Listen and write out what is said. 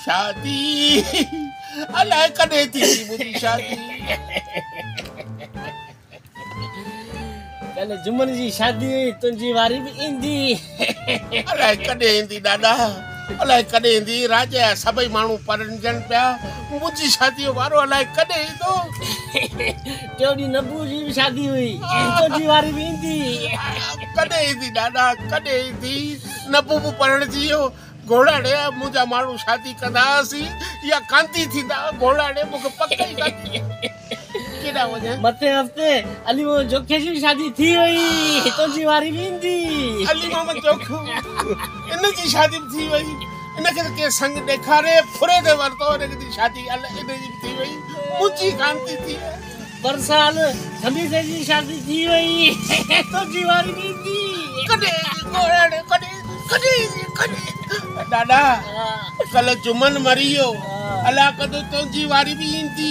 शादी अलाए कॾहिं थींदी मुंहिंजी शादी। कल जुमन जी शादी हुई तुंहिंजी वारी बि ईंदी। अलाए कॾहिं ईंदी ॾाॾा, अलाए कॾहिं ईंदी। राज जा सभई माण्हू परंजन पिया, मुंहिंजी शादीअ वारो अलाए कॾहिं ईंदो। टियों ॾींहुं नबू जी बि शादी हुई, तुंहिंजी वारी बि ईंदी। कॾहिं ईंदी ॾाॾा, कॾहिं ईंदी। नबू बि परणजी वियो। घोड़ाड़े मुंहिंजा माण्हू शादी कंदा हुआसीं या कांती थींदा। घोड़ाड़े मूंखे पक ई कान्हे केॾा वञा। मथे हफ़्ते अली मोहम्मद जोखे जी शादी थी वई, तुंहिंजी वारी बि ईंदी। अली मोहम्मद जोखो इन जी शादी बि थी वई। इनखे त के संग ॾेखारे फुरे ते वरितो, इनजी शादी अलाए इन जी बि थी वई। मुंहिंजी कांती थी। पर साल खमीसे जी शादी थी वई, तुंहिंजी वारी बि ईंदी। कॾहिं घोड़ाड़े कॾहिं ॾाॾा कल जुमन मरी वियो। अलाह कदो तुंहिंजी वारी बि ईंदी।